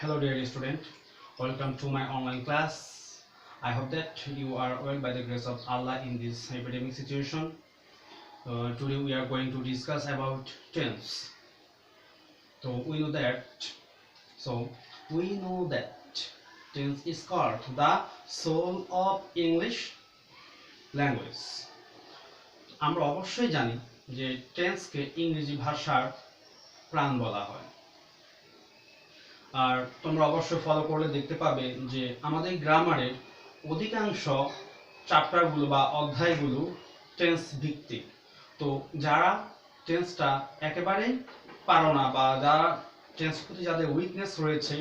Hello dear student, welcome to my online class. I hope that you are well by the grace of Allah in this epidemic situation. Today we are going to discuss about tense. So we know that so we know that tense is called the soul of English language. আমরা অবশ্যই জানি যে টেন্সকে ইংরেজি ভাষার প্রাণ বলা হয়। আর তোমরা অবশ্যই ফলো করলে দেখতে পাবে যে আমাদের গ্রামারের অধিকাংশ চ্যাপ্টারগুলো বা অধ্যায়গুলো টেন্স ভিত্তিক। তো যারা টেন্সটা একেবারে পারো না বা যারা টেন্স প্রতি যাদের উইকনেস রয়েছে,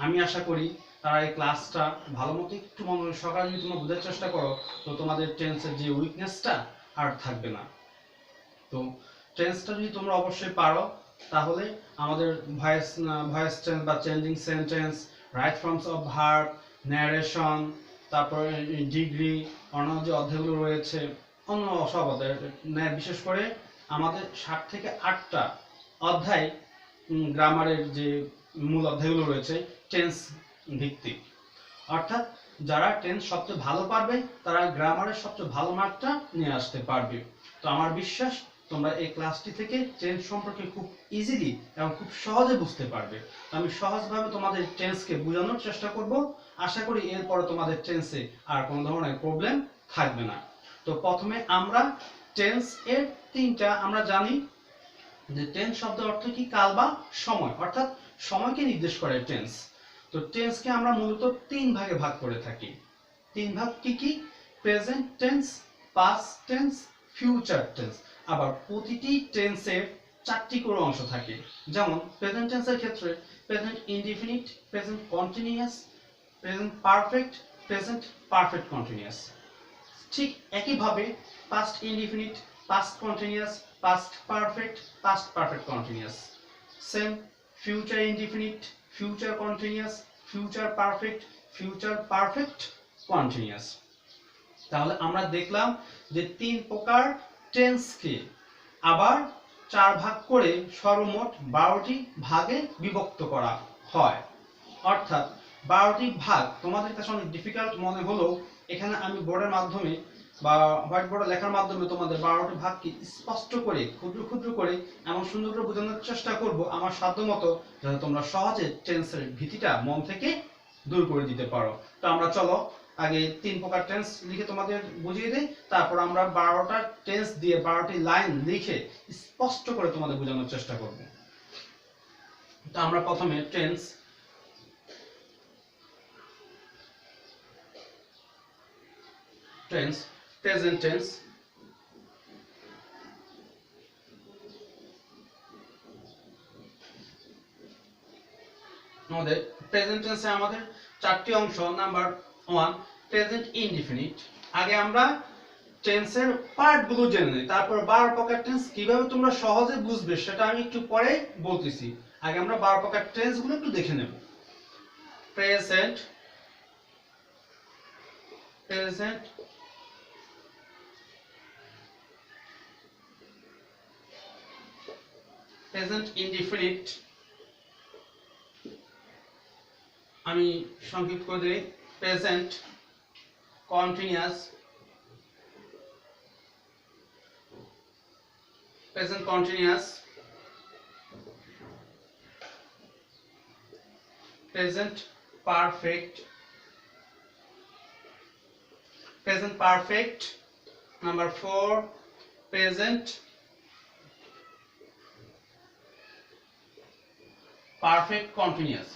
আমি আশা করি তারা এই ক্লাসটা ভালো মতো একটু মনোযোগ সহকারে যদি তোমরা বোঝার চেষ্টা করো, তো তোমাদের টেন্সের যে উইকনেসটা আর থাকবে না। তো টেন্সটা যদি তোমরা অবশ্যই পারো, তাহলে আমাদের ভয়েস টেন্স বা changing sentence, right forms of verb, narration, তারপরে ডিগ্রি, অন্যান্য যে অধ্যায়গুলো রয়েছে, অন্য সব অধ্যায়, বিশেষ করে আমাদের 7 থেকে 8টা অধ্যায় গ্রামারের যে মূল অধ্যায়গুলো রয়েছে টেন্স ভিত্তিক। অর্থাৎ যারা টেন্স সবচেয়ে ভালো পারবে তারা গ্রামারের সবচেয়ে ভালো মার্কটা নিয়ে আসতে পারবে। তো আমার বিশ্বাস তোমরা এই ক্লাসটি থেকে টেন্স সম্পর্কে খুব ইজিলি এবং খুব সহজে বুঝতে পারবে। আমি সহজভাবে তোমাদের টেন্সকে বোঝানোর চেষ্টা করব। আশা করি এরপরে তোমাদের টেন্সে আর কোনো ধরনের প্রবলেম থাকবে না। তো প্রথমে আমরা টেন্স এর তিনটা আমরা জানি যে টেন্স শব্দের অর্থ কি? কাল বা সময়, অর্থাৎ সময়কে নির্দেশ করে টেন্স। তো টেন্সকে আমরা মূলত 3 ভাগে ভাগ করে থাকি। 3 ভাগ কি কি? Present tense, past tense, future tense. আবার প্রতিটি টেন্সের 4টি করে অংশ থাকে। যেমন প্রেজেন্ট টেন্সের ক্ষেত্রে present indefinite, present continuous, present perfect, present perfect continuous. ঠিক একইভাবে past indefinite, past continuous, past perfect, past perfect continuous. Same future indefinite, future continuous, future perfect, future perfect continuous. তাহলে আমরা দেখলাম যে 3 প্রকার টেন্সকে আবার 4 ভাগ করে সর্বমোট 12টি ভাগে বিভক্ত করা হয়। অর্থাৎ 12টি ভাগ তোমাদের কাছে অনেক ডিফিকাল্ট মনে হলেও এখানে আমি বোর্ডের মাধ্যমে বা হোয়াইট বোর্ডে লেখার মাধ্যমে তোমাদের 12টি ভাগকে স্পষ্ট করে ক্ষুদ্র ক্ষুদ্র করে এমন সুন্দর করে বোঝানোর চেষ্টা করব আমার সাধ্যমতো, যাতে তোমরা সহজে টেন্সের ভীতিটা মন থেকে দূর করে দিতে পারো। তো আমরা চলো আগে 3 প্রকার টেন্স লিখে তোমাদের বুঝিয়ে দেই, তারপর আমরা 12টা টেন্স দিয়ে 12টি লাইন লিখে স্পষ্ট করে তোমাদের বোঝানোর চেষ্টা করব। তো আমরা প্রথমে টেন্স প্রেজেন্ট টেন্স, আমাদের প্রেজেন্ট টেন্সে আমাদের 4টি অংশ। Number 1 present indefinite. আগে আমরা টেন্সের পার্টগুলো জেনে নিই, তারপর 12 প্রকার টেন্স কিভাবে তোমরা সহজে বুঝবে সেটা আমি একটু পরে বলতেছি। আগে আমরা 12 প্রকার টেন্সগুলো একটু দেখে নেব। প্রেজেন্ট, প্রেজেন্ট প্রেজেন্ট ইনডিফিনিট, আমি সংক্ষিপ্ত করে দিই present continuous, present continuous, present perfect, present perfect. Number 4 present perfect continuous,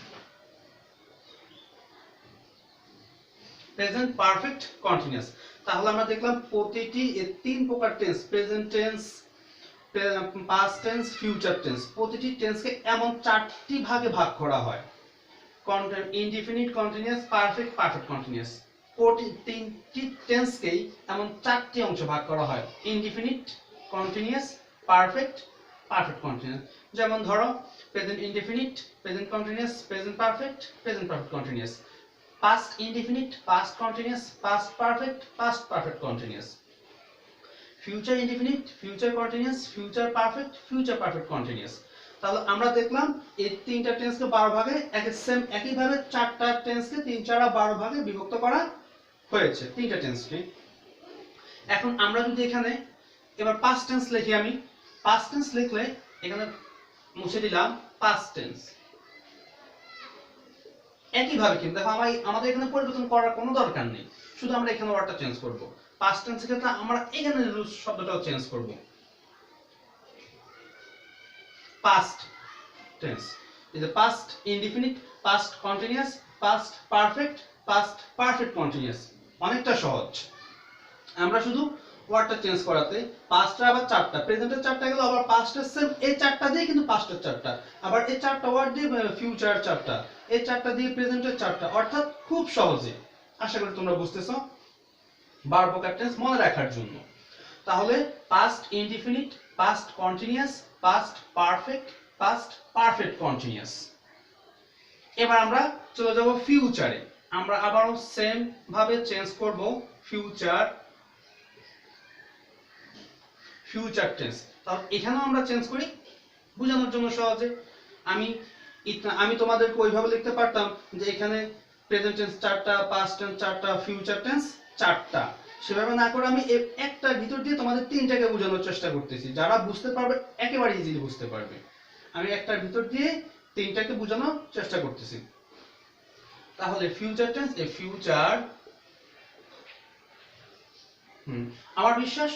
present perfect continuous. তাহলে আমরা দেখলাম প্রতিটি 3 প্রকার tense, present tense, past tense, future tense, প্রতিটি টেন্সকে এমন 4টি ভাগে ভাগ করা হয়। Indefinite, continuous, perfect, perfect continuous. তিনটি টেন্সকেই এমন 4টি অংশ ভাগ করা হয়। Indefinite, continuous, perfect, perfect continuous. যেমন ধরো present indefinite, present continuous, present perfect, present perfect continuous. Past indefinite, past continuous, past perfect, past perfect continuous. Future indefinite, future continuous, future perfect, future perfect continuous. তাহলে আমরা দেখলাম এই তিনটা টেন্সকে 12 ভাগে একইভাবে চারটা টেন্সকে 3 4 12 ভাগে বিভক্ত করা হয়েছে তিনটা টেন্সকে। এখন আমরা যদি এখানে এবার পাস্ট টেন্স লিখি, আমি পাস্ট টেন্স লিখলে এখানে মুছে দিলাম পাস্ট টেন্স। একইভাবে কিন্তু দেখো আমাদের এখানে পরিবর্তন করার কোনো দরকার নেই, শুধু আমরা এখানে ওয়ার্ডটা চেঞ্জ করব। পাস্ট টেন্সের ক্ষেত্রে আমরা এখানে শব্দটাও চেঞ্জ করব। Past tense is a past indefinite, past continuous, past perfect, past perfect continuous। অনেকটা সহজ। আমরা শুধু ওয়ার্ডটা চেঞ্জ করাতে পাস্টটা আবার চারটা, প্রেজেন্টের চারটা গেল, আবার পাস্টের সেম এই চারটা দিয়ে কিন্তু পাস্টের চারটা, আবার এই চারটা ওয়ার্ড দিয়ে ফিউচার চারটা, এই চারটা দিয়ে প্রেজেন্টের চারটা, অর্থাৎ খুব সহজে। আশা করি তোমরা বুঝতেছো। 12 প্রকার টেন্স মনে রাখার জন্য তাহলে past indefinite, past continuous, past perfect, past perfect continuous. এবার আমরা চলে যাব ফিউচারে। আমরা আবারও সেম ভাবে চেঞ্জ করব ফিউচার টেন্স। তাহলে এখানেও আমরা চেঞ্জ করি বোঝানোর জন্য সহজে। আমি তোমাদেরকে ওইভাবে লিখতে পারতাম যে এখানে প্রেজেন্ট টেন্স চারটা, পাস্ট টেন্স চারটা, ফিউচার টেন্স চারটা, সেভাবে না করে আমি একটার ভিতর দিয়ে তোমাদের তিনটাকে বোঝানোর চেষ্টা করতেছি। যারা বুঝতে পারবে একেবারে ইজিলি বুঝতে পারবে। আমি একটার ভিতর দিয়ে তিনটাকে বোঝানোর চেষ্টা করতেছি। তাহলে ফিউচার টেন্স, এ ফিউচার, আমার বিশ্বাস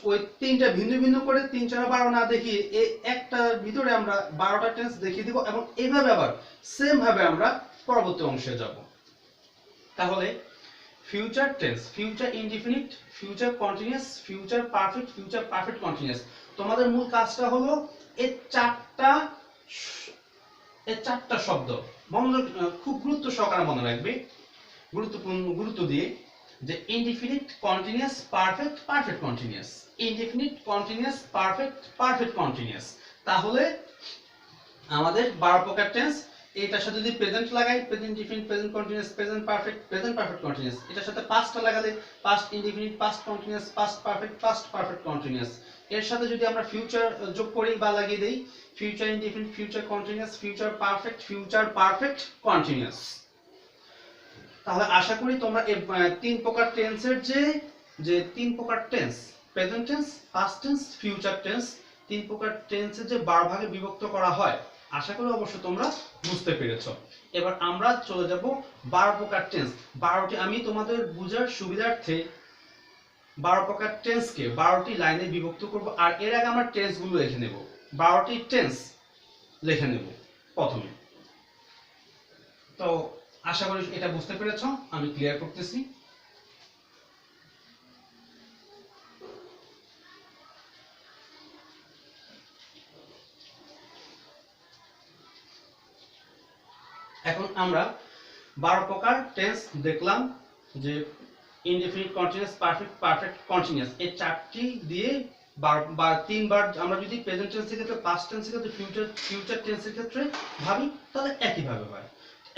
ওই তিনটা ভিন্ন ভিন্ন করে 3 4 12 না দেখিয়ে এই একটার ভিতরে আমরা 12টা টেন্স দেখিয়ে দিব, এবং এইভাবে আবার সেম ভাবে আমরা পরবর্তী অংশে যাব। তাহলে future tense, future indefinite, future continuous, future perfect, future perfect continuous. তোমাদের মূল কাজটা হলো এই চারটা শব্দ মনোযোগ খুব গুরুত্ব সহকারে মনে রাখবে, গুরুত্ব দিয়ে, যে indefinite, continuous, perfect, perfect continuous, indefinite, continuous, perfect, perfect continuous. তাহলে আমাদের 12 প্রকার টেন্স, এটার সাথে যদি প্রেজেন্ট লাগাই, present indefinite, present continuous, present perfect continuous, এটার সাথে পাস্টটা লাগালে past indefinite, past continuous, past perfect continuous. এর সাথে যদি আমরা ফিউচার যোগ করি বা লাগিয়ে দেই, future indefinite, future continuous, future perfect continuous. তাহলে আশা করি তোমরা এই 3 প্রকার টেন্সের যে 3 প্রকার tense, present tense, past tense, future tense, 3 প্রকার টেন্সের যে 12 ভাগে বিভক্ত করা হয়, আশা করি অবশ্য তোমরা বুঝতে পেরেছো। এবার আমরা চলে যাব 12 প্রকার টেন্স। 12টি আমি তোমাদের বোঝার সুবিধার্থে 12 প্রকার টেন্সকে 12টি লাইনে বিভক্ত করব, আর এর আগে আমরা টেন্সগুলো লিখে নেব। 12টি টেন্স লিখে নেব প্রথমে। তো আশা করি এটা বুঝতে পেরেছো, আমি ক্লিয়ার করতেছি। এখন আমরা 12 প্রকার টেন্স দেখলাম, যে ইনডিফিনিট, কন্টিনিউয়াস, পারফেক্ট কন্টিনিউয়াস, এই চারটি দিয়ে তিনবার আমরা যদি প্রেজেন্ট টেন্সের ক্ষেত্রে, পাস্ট টেন্সের ক্ষেত্রে, ফিউচার টেন্সের ক্ষেত্রে ভাবি, তাহলে একইভাবে হয়।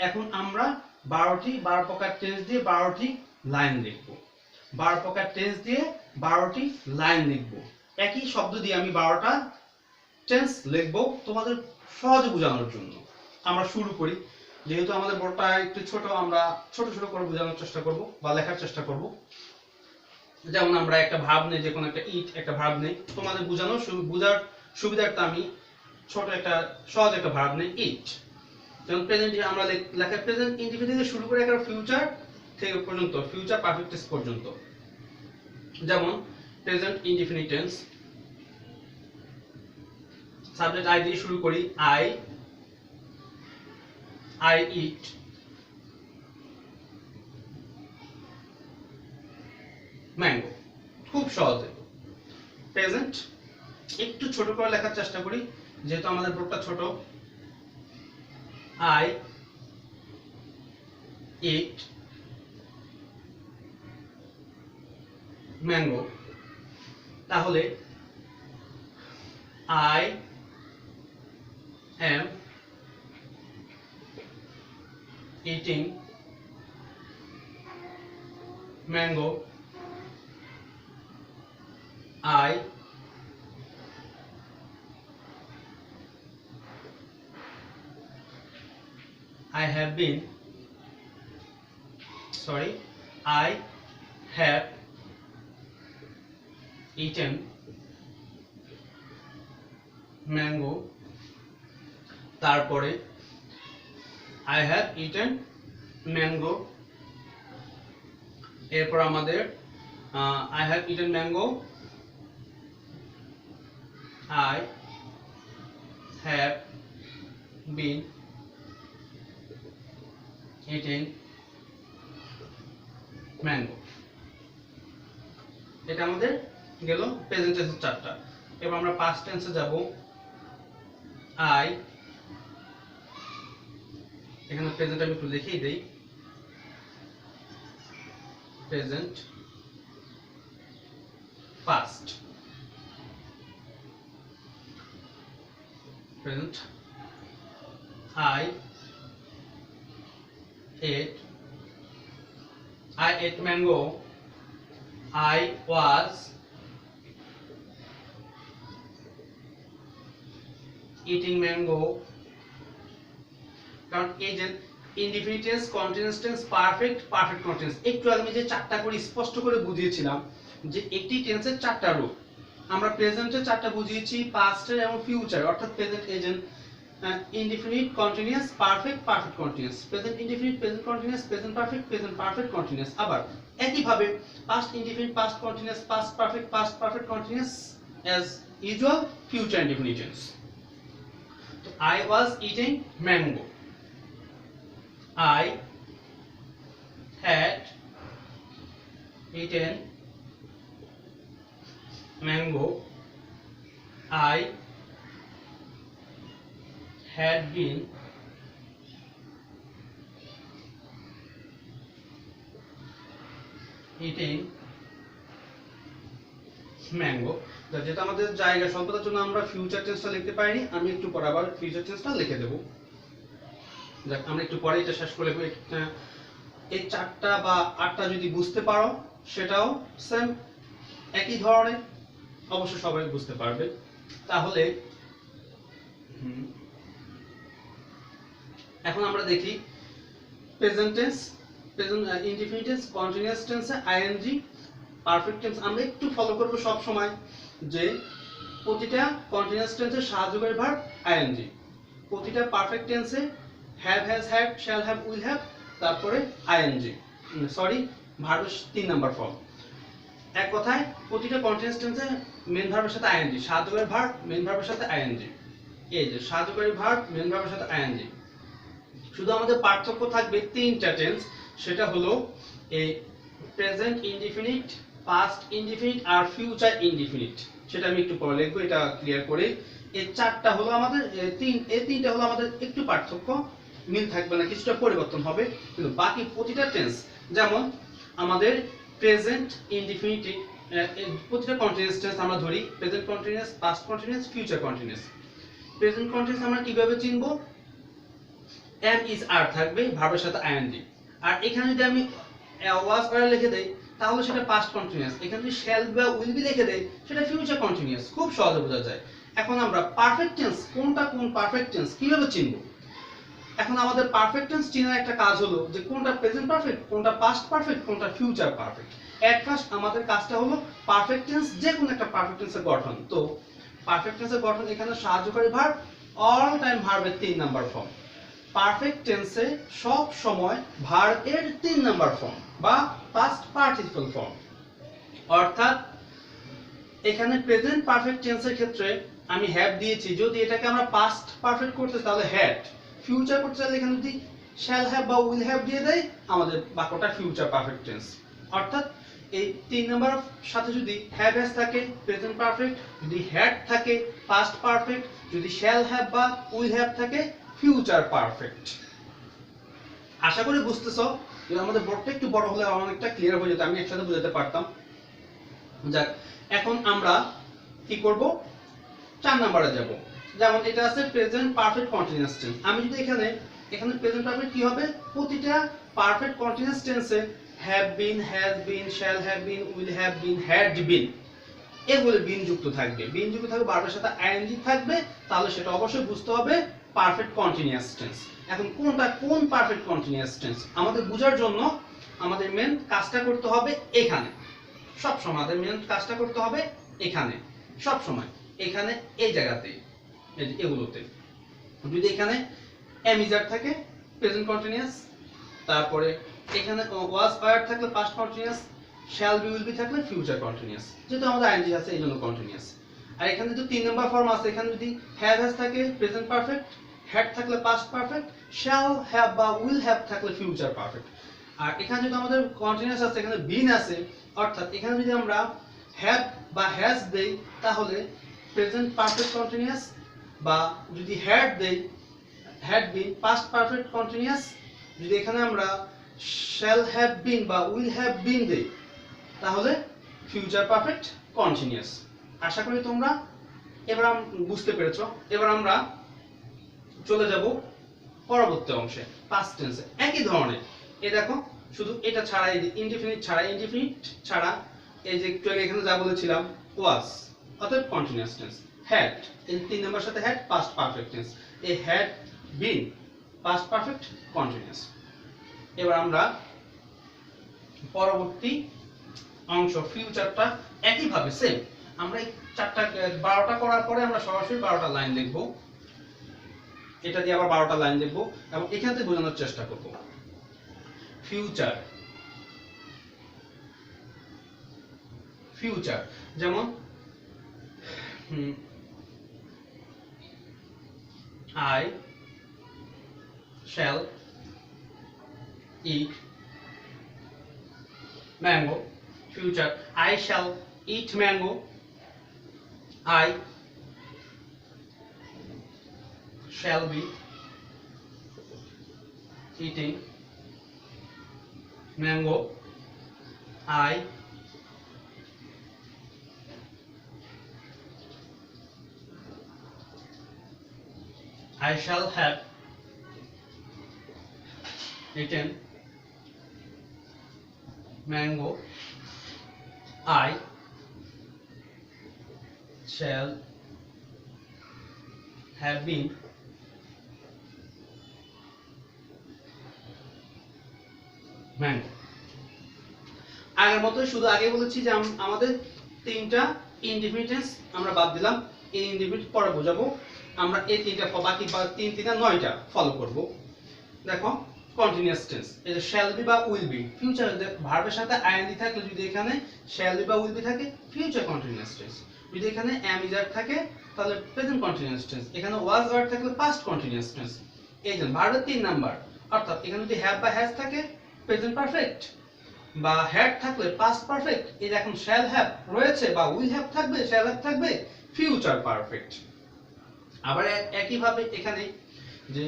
এখন আমরা 12 প্রকার টেন্স দিয়ে 12টি লাইন লিখব। 12 প্রকার টেন্স দিয়ে 12টি লাইন লিখব। একই শব্দ দিয়ে আমি 12টা টেন্স লিখব তোমাদের সহজে বোঝানোর জন্য। আমরা শুরু করি। যেহেতু আমাদের বোর্ডটা একটু ছোট, আমরা ছোট ছোট করে বোঝানোর চেষ্টা করব বা লেখার চেষ্টা করব। যেমন আমরা একটা ভাব নেই, যে কোনো একটা একটা ভাব নেই, তোমাদের বোঝানোর সুবিধার্থে আমি ছোট একটা সহজ একটা ভাব নেই, ইট। যেমন প্রেজেন্ট আমরা লেখা প্রেজেন্ট ইনডিফিনিট থেকে শুরু করে একটা ফিউচার থেকে পর্যন্ত, ফিউচার পারফেক্ট টেন্স পর্যন্ত। যেমন present indefinite tense, subject I দিয়ে শুরু করি, I eat, ম্যাঙ্গো। খুব সহজে। প্রেজেন্ট একটু ছোট করে লেখার চেষ্টা করি, যেহেতু আমাদের বোর্ডটা ছোট। I eat mango. তাহলে I am eating mango. I have been, sorry, I have eaten mango, তারপরে I have eaten mango, এরপর আমাদের I have eaten mango, I have been eating mango। এটা আমাদের গেল প্রেজেন্ট টেন্সের চারটা। এবার আমরা পাস্ট টেন্সে যাব। I, এখানে প্রেজেন্ট আমি একটু লিখেই দেই, present, past, present. I ate mango, I was eating mango। কারণ এই যে indefinite tense, continuous tense, perfect, perfect continuous, একটু আগে আমি যে চারটা করে স্পষ্ট করে বুঝিয়েছিলাম যে একটি টেন্সের চারটা রূপ। আমরা প্রেজেন্টের চারটা বুঝিয়েছি, পাস্টের এবং ফিউচার, অর্থাৎ present agent, indefinite, continuous, perfect, perfect continuous, present indefinite, present continuous, present perfect, present perfect continuous। আবার একই ভাবে past indefinite, past continuous, past perfect, past perfect continuous, as usual future indefinite tense। তো I was eating mango, I had eaten mango, I had been eating mango। যেটা আমাদের জায়গা স্বল্পতার জন্য আমরা ফিউচার টেন্সটা লিখতে পারিনি, আমি একটু পরে আবার ফিউচার টেন্সটা লিখে দেব। যাক, আমরা একটু পরে এটা শেষ করে এই চারটা বা আটটা যদি বুঝতে পারো সেটাও সেম একই ধরনের, অবশ্য সবাই বুঝতে পারবে। তাহলে এখন আমরা দেখি present tense, present indefinite tense, continuous টেন্সে আইএনজি, পারফেক্ট টেন্স। আমরা একটু ফলো করব সব সময় যে প্রতিটা কন্টিনিউয়াস টেন্সে সাহায্যকারী ভার্ব আইএনজি, প্রতিটা পারফেক্ট টেন্সে have, has, had, shall have, will have, তারপরে আইএনজি, সরি ভার্বের 3 নাম্বার ফর্ম। এক কথায় প্রতিটা কন্টিনিউয়াস টেন্সে মেইন ভার্বের সাথে আইএনজি, সাহায্যকারী ভার্ব মেইন ভার্বের সাথে আইএনজি, এই যে সাহায্যকারী ভার্ব মেইন ভার্বের সাথে আইএনজি। শুধু আমাদের পার্থক্য থাকবে তিনটা টেন্স, সেটা হলো এই প্রেজেন্ট ইনডিফিনিট, পাস্ট ইনডিফিনিট আর ফিউচার ইনডিফিনিট। সেটা আমি একটু পরে লিখবো, এটা ক্লিয়ার করে। এই চারটা হলো আমাদের এই তিনটা হলো আমাদের একটু পার্থক্য, মিল থাকবে না, কিছুটা পরিবর্তন হবে, কিন্তু বাকি প্রতিটা টেন্স, যেমন আমাদের প্রেজেন্ট ইনডিফিনিট, প্রতিটা কন্টিনিউয়াস টেন্স আমরা ধরি present continuous, past continuous, future continuous. Present continuous আমরা কিভাবে চিনবো? am is are থাকবে ভার্বের সাথে আইএনজি, আর এখানে যদি আমি was were লিখে দেই তাহলে সেটা পাস্ট কন্টিনিউয়াস, এখানে যদি shall বা will be লিখে দেই সেটা ফিউচার কন্টিনিউয়াস, খুব সহজে বোঝা যায়। এখন আমরা পারফেক্ট টেন্স কোনটা কোন পারফেক্ট টেন্স কিভাবে চিনবো? এখন আমাদের পারফেক্ট টেন্স চেনার একটা কাজ হলো যে কোনটা প্রেজেন্ট পারফেক্ট, কোনটা পাস্ট পারফেক্ট, কোনটা ফিউচার পারফেক্ট। এট ফার্স্ট আমাদের কাজটা হলো পারফেক্ট টেন্স, যে কোনো একটা পারফেক্ট টেন্সের গঠন। তো পারফেক্ট টেন্সের গঠন এখানে সাহায্যকারী ভার্ব, অল টাইম ভার্বের 3 নাম্বার ফর্ম। পারফেক্ট টেন্সে সব সময় ভার্বের 3 নাম্বার ফর্ম বা পাস্ট পার্টিসিপল ফর্ম। অর্থাৎ এখানে প্রেজেন্ট পারফেক্ট টেন্সের ক্ষেত্রে আমি হ্যাভ দিয়েছি, যদি এটাকে আমরা পাস্ট পারফেক্ট করতে তাহলে হ্যাড, ফিউচার করতে চাইলে এখানে যদি শ্যাল হ্যাভ বা উইল হ্যাভ দিয়ে দেয় আমাদের বাক্যটা ফিউচার পারফেক্ট টেন্স। অর্থাৎ এই 3 নাম্বার সাথে যদি হ্যাভ হ্যাজ থাকে প্রেজেন্ট পারফেক্ট, যদি হ্যাড থাকে পাস্ট পারফেক্ট, যদি শ্যাল হ্যাভ বা উইল হ্যাভ থাকে ফিউচার পারফেক্ট। আশা করি বুঝতেছো। যদি আমাদের বোর্ডটা একটু বড় হলে অনেকটা ক্লিয়ার হয়ে যেত, আমি একসাথে বোঝাতে পারতাম। যাক, এখন আমরা কি করব? 4 নম্বরে যাব। যেমন এটা আছে প্রেজেন্ট পারফেক্ট কন্টিনিউয়াস টেন্স। আমি যদি এখানে প্রেজেন্ট পারফেক্ট কি হবে? প্রতিটা পারফেক্ট কন্টিনিউয়াস টেন্সে have been, has been, shall have been, will have been, had been, এগুলো বিন যুক্ত থাকবে। বিন যুক্ত থাকবে, ভার্বের সাথে আইএনজি থাকবে, তাহলে সেটা অবশ্যই বুঝতে হবে পারফেক্ট কন্টিনিউয়াস টেন্স। এখন কোনটা কোন পারফেক্ট কন্টিনিউয়াস টেন্স আমাদের বোঝার জন্য আমাদের মেন কাজটা করতে হবে এখানে, সব সময় আমাদের মেন কাজটা করতে হবে এখানে, সব সময় এখানে এই জায়গাতে, এই যে এগুলোতে যদি এখানে am is are থাকে প্রেজেন্ট কন্টিনিউয়াস, তারপরে এখানে was were থাকলে past continuous, shall be will be থাকলে ফিউচার কন্টিনিউয়াস, যেহেতু আমাদের আইএনজি আছে এই জন্য কন্টিনিউয়াস। আর এখানে যদি 3 নম্বর ফর্ম আছে, এখানে যদি have has থাকে প্রেজেন্ট পারফেক্ট, had থাকলে পাস্ট পারফেক্ট, shall have বা will have থাকলে ফিউচার পারফেক্ট। আর এখানে যদি আমাদের কন্টিনিউয়াস আছে, এখানে been আছে, অর্থাৎ এখানে যদি আমরা have বা has দেই তাহলে প্রেজেন্ট পারফেক্ট কন্টিনিউয়াস, বা যদি had দেই had been past perfect continuous, যদি এখানে আমরা shall have been বা will have been দেই তাহলে future perfect continuous। আশা করি তোমরা এবার বুঝতে পেরেছো। এবার আমরা চলে যাব পরবর্তী অংশে, past tense একই ধরনের। এই দেখো শুধু এটা ছাড়া, এই ইনডিফিনিট ছাড়া এই যে একটু আগে এখানে যা বলেছিলাম was, অর্থাৎ কন্টিনিউয়াস টেন্স। had এই 3 নম্বর সাথে had past perfect tense, এই had been past perfect continuous। এবার আমরা পরবর্তী অংশ ফিউচারটা একই ভাবে সেম, আমরা এই 12টা করার পরে আমরা সরাসরি 12টা লাইন লিখব, এটা দিয়ে আবার 12টা লাইন লিখব এবং এখান থেকে বোঝানোর চেষ্টা করব। ফিউচার যেমন I shall eat mango, future I shall eat mango, I shall be eating mango, I shall have eaten mango, I shall have been mango। আগের মতোই, শুধু আগে বলেছি যে আমাদের 3টা ইনডিফিনিট আমরা বাদ দিলাম, এই ইনডিফিনিট পরে বোঝাবো। আমরা এই 3টা বাকি 3 3 9টা ফলো করব। দেখো কন্টিনিউয়াস টেন্স, এই যে shall be বা will be, ফিউচার ভার্বের সাথে আইএনজি থাকলে যদি এখানে shall be বা will be থাকে ফিউচার কন্টিনিউয়াস টেন্স, যদি এখানে am is are থাকে তাহলে প্রেজেন্ট কন্টিনিউয়াস টেন্স, এখানে was were থাকলে পাস্ট কন্টিনিউয়াস টেন্স। এই যে ভার্বের 3 নাম্বার, অর্থাৎ এখানে যদি have বা has থাকে প্রেজেন্ট পারফেক্ট, বা had থাকলে পাস্ট পারফেক্ট, এই যে এখন shall have রয়েছে বা will have থাকবে, shall have থাকবে ফিউচার পারফেক্ট। আবার একই ভাবে এখানে যে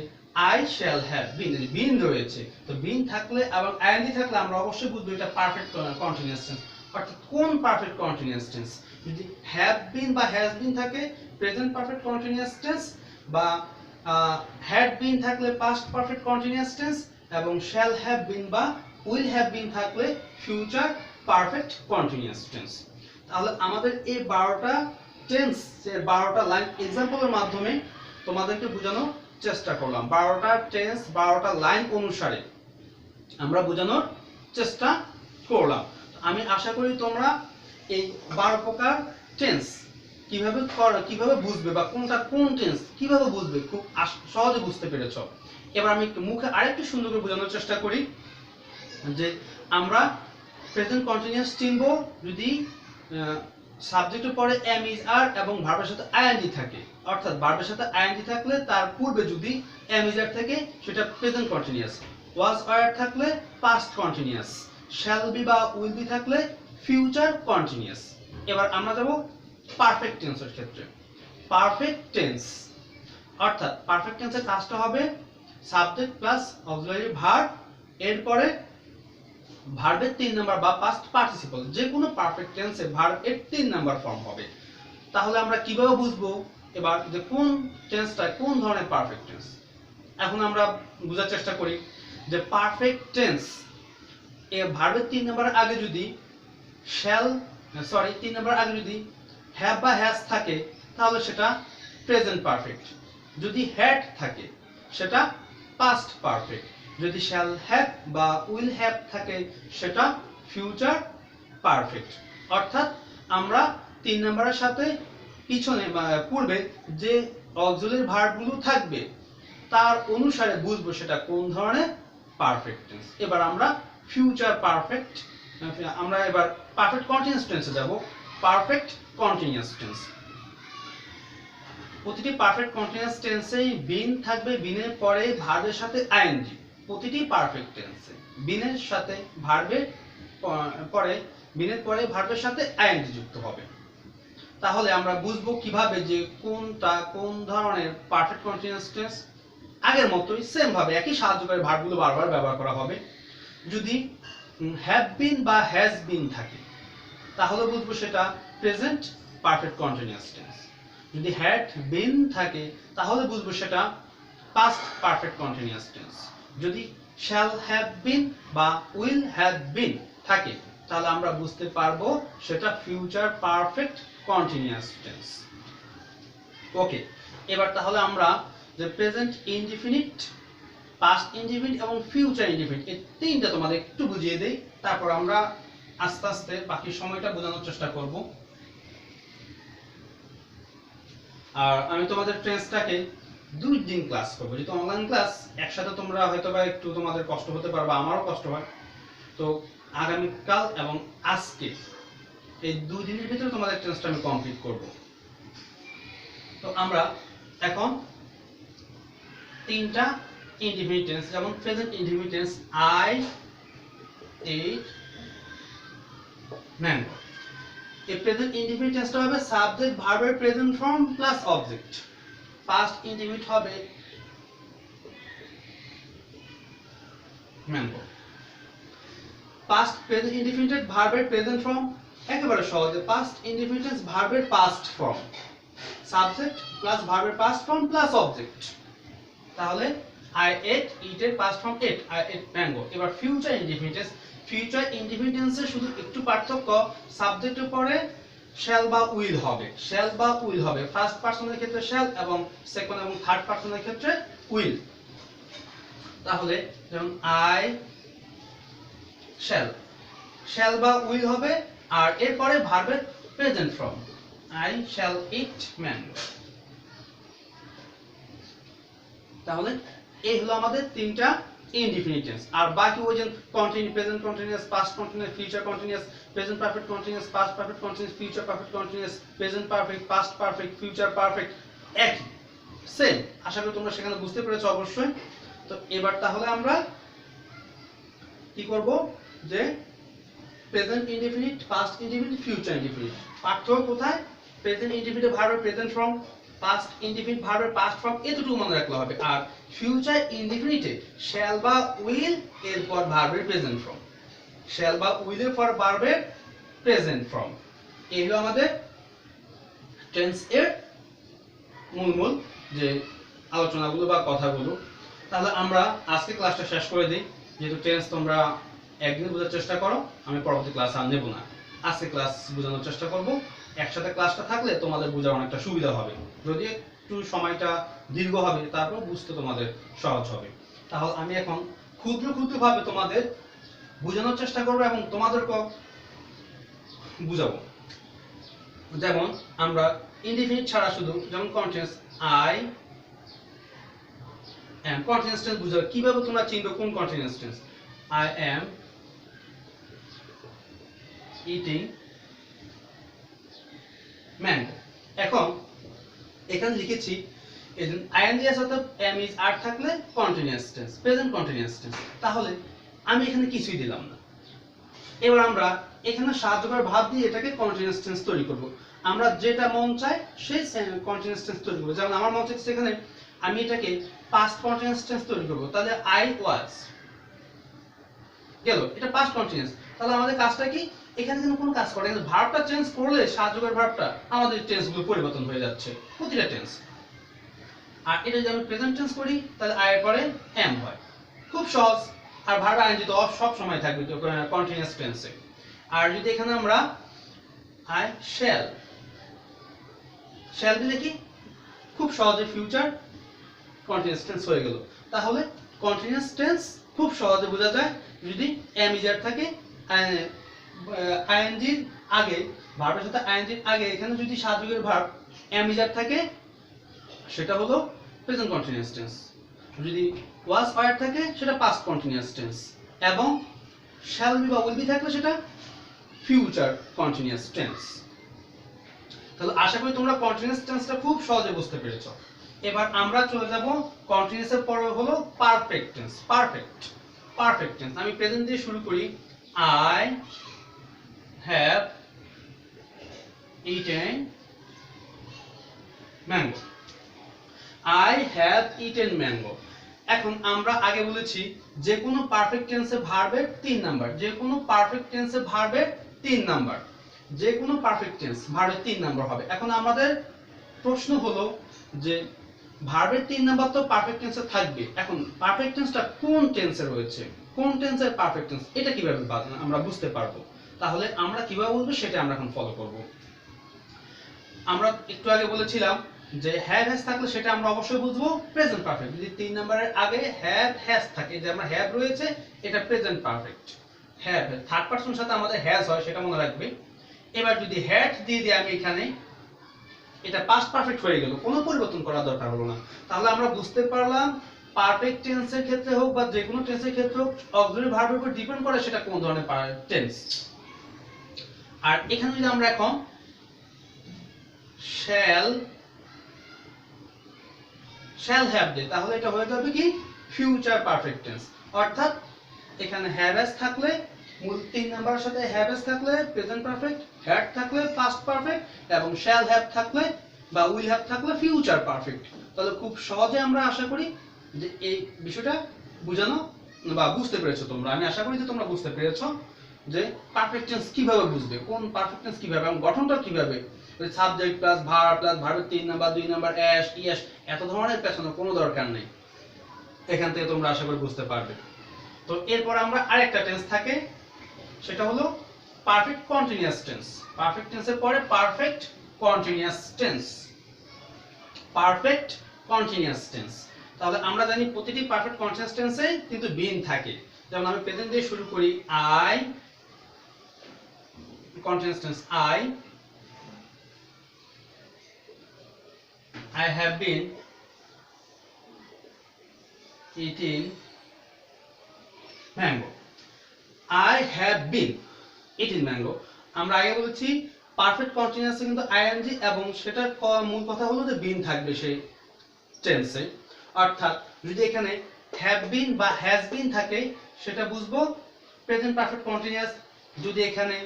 I shall have been, been রয়েছে, তো been থাকলে এবং ing থাকলে আমরা অবশ্যই বুঝবো এটা পারফেক্ট কন্টিনিউয়াস টেন্স। অর্থাৎ কোন পারফেক্ট কন্টিনিউয়াস টেন্স, যদি have been বা has been থাকে প্রেজেন্ট পারফেক্ট কন্টিনিউয়াস টেন্স, বা had been থাকলে পাস্ট পারফেক্ট কন্টিনিউয়াস টেন্স, এবং shall have been বা will have been থাকলে ফিউচার পারফেক্ট কন্টিনিউয়াস টেন্স। তাহলে আমাদের এই 12টা টেন্স, যে 12টা লাইন এক্সাম্পলের মাধ্যমে তোমাদেরকে বোঝানোর চেষ্টা করলাম। 12টা টেন্স 12টা লাইন অনুসারে আমরা বোঝানোর চেষ্টা করলাম। আমি আশা করি তোমরা এই 12 প্রকার টেন্স কিভাবে বুঝবে বা কোনটা কোন টেন্স কিভাবে বুঝবে খুব সহজে বুঝতে পেরেছো। এবার আমি মুখে আরেকটু সুন্দর করে বোঝানোর চেষ্টা করি যে আমরা প্রেজেন্ট কন্টিনিউয়াস চিনব যদি সাবজেক্টের পরে am is are এবং ভার্বের সাথে ing থাকে, অর্থাৎ ভার্বের সাথে ing থাকলে তার পূর্বে যদি am is are থাকে সেটা প্রেজেন্ট কন্টিনিউয়াস, was were থাকলে পাস্ট কন্টিনিউয়াস, shall be বা will be থাকলে ফিউচার কন্টিনিউয়াস। এবার আমরা যাব পারফেক্ট টেন্সের ক্ষেত্রে। পারফেক্ট টেন্স অর্থাৎ পারফেক্ট টেন্সের কাজটা হবে সাবজেক্ট প্লাস অক্সিলারি ভার্ব, এরপরে ভার্বের 3 নাম্বার বা পাস্ট পার্টিসিপল, যে কোনো পারফেক্ট টেন্সে ভার্বের 3 নাম্বার ফর্ম হবে। তাহলে আমরা কিভাবে বুঝবো এবার যে কোন টেন্সটা কোন ধরনের পারফেক্ট টেন্স। এখন আমরা বোঝার চেষ্টা করি যে পারফেক্ট টেন্স এ ভার্বের 3 নাম্বারের আগে যদি 3 নাম্বার আগে যদি হ্যাভ বা হ্যাজ থাকে তাহলে সেটা প্রেজেন্ট পারফেক্ট, যদি হ্যাড থাকে সেটা পাস্ট পারফেক্ট, যদি শ্যাল হ্যাভ বা উইল হ্যাভ থাকে সেটা ফিউচার পারফেক্ট। অর্থাৎ আমরা 3 নম্বরের সাথে পিছনে পূর্বে যে অক্সিলারি ভার্বগুলো থাকবে তার অনুসারে বুঝবো সেটা কোন ধরনের পারফেক্ট টেন্স। এবার আমরা ফিউচার পারফেক্ট, আমরা এবার পারফেক্ট কন্টিনিউয়াস টেন্সে যাব। পারফেক্ট কন্টিনিউয়াস টেন্স, প্রতিটি পারফেক্ট কন্টিনিউয়াস টেন্সেই বিন থাকবে, বিনের পরে ভার্বের সাথে আইএনজি। প্রতিটি পারফেক্ট টেন্সে বিনের সাথে ভার্বের পরে, বিনের পরে ভার্বের সাথে আইএনজি যুক্ত হবে। তাহলে আমরা বুঝবো কিভাবে যে কোনটা কোন ধরনের পারফেক্ট কন্টিনিউয়াস টেন্স। আগের মতোই সেম ভাবে একই সাহায্যকারী ভার্বগুলো বারবার ব্যবহার করা হবে। যদি হ্যাভ বিন বা হ্যাজ বিন থাকে তাহলে বুঝবো সেটা প্রেজেন্ট পারফেক্ট কন্টিনিউয়াস টেন্স। যদি হ্যাড বিন থাকে তাহলে বুঝবো সেটা পাস্ট পারফেক্ট কন্টিনিউয়াস টেন্স। যদি শ্যাল হ্যাভ বিন বা উইল হ্যাভ বিন থাকে তাহলে আমরা বুঝতে পারবো সেটা ফিউচার পারফেক্ট কন্টিনিউয়াস টেন্স। ওকে, এবার তাহলে আমরা যে প্রেজেন্ট ইনডিফিনিট, পাস্ট ইনডিফিনিট এবং ফিউচার ইনডিফিনিট এই তিনটা তোমাদের একটু বুঝিয়ে দেই, তারপর আমরা আস্তে আস্তে বাকি সময়টা বোঝানোর চেষ্টা করব। আর আমি তোমাদের টেন্সটাকে 2 দিন ক্লাস করবো, যেহেতু অনলাইন ক্লাস একসাথে তোমরা হয়তো বা একটু তোমাদের কষ্ট হতে পারে বা আমারও কষ্ট হয়। তো আগামীকাল এবং আজকে এই 2 দিনের ভিতরে তোমাদের টেন্সটা আমি কমপ্লিট করব। তো আমরা এখন তিনটা ইনডিফিনিট টেন্স, যেমন present indefinite tense I ate mango. এই প্রেজেন্ট ইনডিফিনিট টেন্সটা হবে সাবজেক্ট ভার্বের present form plus object. Past indefinite হবে ম্যাঙ্গো। পাস্ট প্রেজেন্ট ইনডিফিনিট ভার্বের প্রেজেন্ট ফর্ম একেবারে সহজে, পাস্ট ইনডিফিনিট টেন্স ভার্বের পাস্ট ফর্ম, সাবজেক্ট প্লাস ভার্বের পাস্ট ফর্ম প্লাস অবজেক্ট। তাহলে আই এট, ইট এর past form ate, I ate mango. এবার future indefinite tense, future indefinite টেন্সে শুধু একটু পার্থক্য, সাবজেক্টের পরে শ্যাল বা উইল হবে, শ্যাল বা উইল হবে। ফার্স্ট পারসনের ক্ষেত্রে শ্যাল এবং সেকেন্ড এবং থার্ড পারসনের ক্ষেত্রে উইল। তাহলে যেমন আই শ্যাল, শ্যাল বা উইল হবে আর এরপরে ভার্বের present form, I shall eat mango. তাহলে এই হলো আমাদের তিনটা ইনডিফিনিট টেন্স। আর বাকি ওই যে continue, present continuous, past continuous, future continuous, present perfect continuous, past perfect continuous, future perfect continuous, present perfect, past perfect, future perfect, একই সেম। আশা করি তোমরা সেখানে বুঝতে পেরেছো অবশ্যই। তো এবার তাহলে আমরা কি করব যে present indefinite, past indefinite, future indefinite পার্থক্য কোথায়? প্রেজেন্ট ইনডিফিনিট ভার্বের প্রেজেন্ট ফর্ম, পাস্ট ইনডিফিনিট ভার্বের পাস্ট ফর্ম, এতটুকু মনে রাখলে হবে। আর ফিউচার ইনডিফিনিটে শ্যাল বা উইল এরপর ভার্বের প্রেজেন্ট ফর্ম, শ্যাল বা উইল এর পর ভার্বের প্রেজেন্ট ফর্ম। এই হলো আমাদের টেন্স এর মূল যে আলোচনাগুলো বা কথাগুলো। তাহলে আমরা আজকে ক্লাসটা শেষ করে দিই, যেহেতু টেন্স তোমরা একদিন বোঝার চেষ্টা করো, আমি পরবর্তী ক্লাস আর নেব না, আজকে ক্লাস বোঝানোর চেষ্টা করব। একসাথে ক্লাসটা থাকলে তোমাদের বোঝার অনেকটা সুবিধা হবে, যদি একটু সময়টা দীর্ঘ হবে তারপর বুঝতে তোমাদের সহজ হবে। তাহলে আমি এখন ক্ষুদ্র ক্ষুদ্রভাবে তোমাদের বোঝানোর চেষ্টা করব এবং তোমাদেরকেও বুঝাবো। যেমন আমরা ইনডিফিনিট ছাড়া শুধু যেমন continuous I am, continuous tense বুঝাবো কিভাবে তোমরা চিনবে কোন continuous tense. I am eating mango। এখন এখানে লিখেছি ing আছে অর্থাৎ am is are থাকলে continuous tense, present continuous tense. তাহলে আমি এখানে কিছুই দিলাম না। এবার আমরা এখানে সাহায্যকারী ভাব দিয়ে এটাকে কন্টিনিউয়াস টেন্স তৈরি করব। আমরা যেটা মন চায় সেই কন্টিনিউয়াস টেন্স তৈরি করব। যেমন আমার মন চাইছে এখানে আমি এটাকে পাস্ট কন্টিনিউয়াস টেন্স তৈরি করব, তাহলে I was গেল, এটা পাস্ট কন্টিনিউয়াস। তাহলে আমাদের কাজটা কি? এখানে কিন্তু কোনো কাজ করে না, ভার্বটা চেঞ্জ করলে সাহায্যকারী ভার্বটা আমাদের টেন্সগুলো পরিবর্তন হয়ে যাচ্ছে প্রতিটা টেন্স। আর এটা যদি আমি প্রেজেন্ট টেন্স করি তাহলে আই এর পরে এম হয়, খুব সহজ। আর ভার্ব আইএনজি তো সব সময় থাকবে তো কন্টিনিউয়াস টেন্সে। আর যদি এখানে আমরা আই শ্যাল, শ্যাল দিলে কি খুব সহজে ফিউচার কন্টিনিউয়াস টেন্স হয়ে গেল। তাহলে কন্টিনিউয়াস টেন্স খুব সহজে বোঝা যায় যদি এম ইজার থাকে আইএনজির আগে, ভার্বের সাথে আইএনজির আগে এখানে যদি সাহায্যকারী ভার্ব এম ইজার থাকে সেটা হলো প্রেজেন্ট কন্টিনিউয়াস টেন্স, যদি ওয়াজ ওয়ার থাকে সেটা পাস্ট কন্টিনিউয়াস টেন্স, এবং শ্যাল বি বা উইল বি থাকলে সেটা ফিউচার কন্টিনিউয়াস টেন্স। তাহলে আশা করি তোমরা কন্টিনিউয়াস টেন্সটা খুব সহজে বুঝতে পেরেছো। এবার আমরা চলে যাব কন্টিনিউয়াস এর পরে হলো পারফেক্ট টেন্স। পারফেক্ট টেন্স আমি প্রেজেন্ট দিয়ে শুরু করি। I have eaten mango. I have eaten mango. এখন আমরা আগে বলেছি যে কোনো পারফেক্ট টেন্সে ভার্বের 3 নাম্বার, যে কোনো পারফেক্ট টেন্সে ভার্বের 3 নাম্বার, যে কোনো পারফেক্ট টেন্স ভার্বের 3 নাম্বার হবে। এখন আমাদের প্রশ্ন হলো যে ভার্বের 3 নাম্বার তো পারফেক্ট টেন্সে থাকবে, এখন পারফেক্ট টেন্সটা কোন টেন্সে রয়েছে, কোন টেন্সের পারফেক্ট টেন্স এটা কিভাবে আমরা বুঝতে পারবো? তাহলে আমরা কিভাবে বুঝবো সেটা আমরা এখন ফলো করব। আমরা একটু আগে বলেছিলাম যে হ্যাভ হ্যাজ থাকলে সেটা আমরা অবশ্যই বুঝবো প্রেজেন্ট পারফেক্ট। যদি 3 নাম্বারের আগে হ্যাভ হ্যাজ থাকে, যে আমরা হ্যাভ রয়েছে এটা প্রেজেন্ট পারফেক্ট। হ্যাভ থার্ড পারসনের সাথে আমাদের হ্যাজ হয় সেটা মনে রাখবে। এবার যদি হ্যাড দিয়ে দিই আমি এখানে, এটা পাস্ট পারফেক্ট হয়ে গেল, কোনো পরিবর্তন করার দরকার হলো না। তাহলে আমরা বুঝতে পারলাম পারফেক্ট টেন্সের ক্ষেত্রে হোক বা যে কোনো টেন্সের ক্ষেত্রে হোক অক্সিলারি ভার্বের উপর ডিপেন্ড করে সেটা কোন ধরনের টেন্স। আর এখানে যদি আমরা এখন শ্যাল হ্যাভ দিই তাহলে এটা হয়ে যাবে কি ফিউচার পারফেক্ট টেন্স। অর্থাৎ এখানে হ্যাভ হ্যাজ থাকলে মূল 3 নাম্বারের সাথে হ্যাভ হ্যাজ থাকলে প্রেজেন্ট পারফেক্ট, হ্যাড থাকলে পাস্ট পারফেক্ট এবং শ্যাল হ্যাভ থাকলে বা উইল হ্যাভ থাকলে ফিউচার পারফেক্ট। তাহলে খুব সহজে আমরা আশা করি যে এই বিষয়টা বুঝানো বা বুঝতে পেরেছো তোমরা। আমি আশা করি যে তোমরা বুঝতে পেরেছো যে পারফেক্ট টেন্স কিভাবে বুঝবে, কোন পারফেক্ট টেন্স কিভাবে এবং গঠনটা কিভাবে, সাবজেক্ট প্লাস ভার্ব প্লাস ভার্বের 3 নাম্বার 2 নাম্বার অ্যাস ইয়েস এত ধরনের পেছানোর কোনো দরকার নেই। এখান থেকে তোমরা আশা করি বুঝতে পারবে। তো এরপর আমরা আরেকটা টেন্স থাকে সেটা হলো পারফেক্ট কন্টিনিউয়াস টেন্স। পারফেক্ট টেন্সের পরে perfect continuous tense. Perfect continuous tense, তাহলে আমরা জানি প্রতিটি পারফেক্ট কন্টিনিউয়াস টেন্সে কিন্তু বিন থাকে। যেমন আমি প্রেজেন্ট দিয়ে শুরু করি, I continuous tense I have been eating mango. I have been eating mango. আমরা আগে বলেছি পারফেক্ট কন্টিনিউয়াসে কিন্তু আইএনজি এবং সেটার মূল কথা হলো যে বিন থাকবে সেই টেন্সে। অর্থাৎ যদি এখানে হ্যাভ বিন বা হ্যাজ বিন থাকে সেটা বুঝবো প্রেজেন্ট পারফেক্ট কন্টিনিউয়াস। যদি এখানে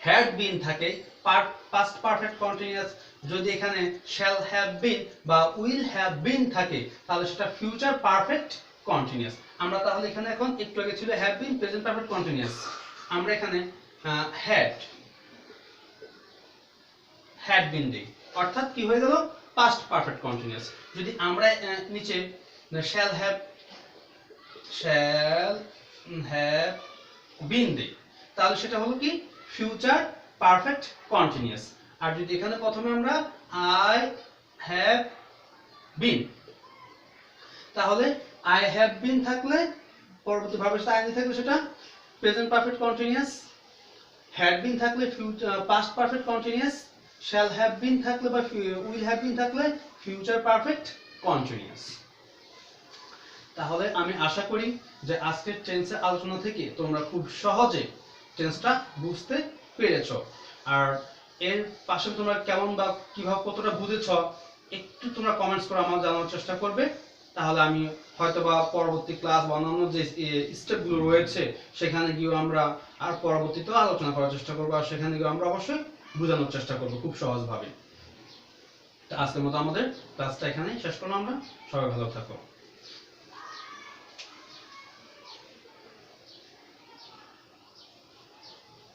হ্যাড বিন থাকে পাস্ট পারফেক্ট কন্টিনিউয়াস। যদি এখানে শ্যাল হ্যাভ বিন বা উইল হ্যাভ বিন থাকে তাহলে সেটা ফিউচার পারফেক্ট কন্টিনিউয়াস। আমরা তাহলে এখানে এখন একটু আগে ছিল have been present perfect continuous, আমরা এখানে হ্যাড বিন দিই, অর্থাৎ কি হয়ে গেল পাস্ট পারফেক্ট কন্টিনিউয়াস। যদি আমরা নিচে শ্যাল হ্যাভ বিন দিই তাহলে সেটা হলো কি ফিউচার পারফেক্ট কন্টিনিউয়াস। আর যদি এখানে প্রথমে আমরা আই হ্যাভ বিন, তাহলে আই হ্যাভ বিন থাকলে পরবর্তী ভার্বের সাথে আইএনজি থাকলে সেটা present perfect continuous, had been থাকলে past perfect continuous, shall have been থাকলে বা উইল হ্যাভ বিন থাকলে ফিউচার পারফেক্ট কন্টিনিউয়াস। তাহলে আমি আশা করি যে আজকের টেন্সের আলোচনা থেকে তোমরা খুব সহজে টেন্সটা বুঝতে পেরেছো। আর এর পাশে তোমরা কেমন বা কিভাবে কতটা বুঝেছো একটু তোমরা কমেন্টস করে আমাকে জানানোর চেষ্টা করবে। তাহলে আমি হয়তোবা পরবর্তী ক্লাস বা অন্যান্য যে স্টেপগুলো রয়েছে সেখানে গিয়ে আমরা আর পরবর্তীতেও আলোচনা করার চেষ্টা করবো, আর সেখানে গিয়ে আমরা অবশ্যই বোঝানোর চেষ্টা করবো খুব সহজভাবে। তো আজকের মতো আমাদের ক্লাসটা এখানেই শেষ করলাম আমরা। সবাই ভালো থাকো।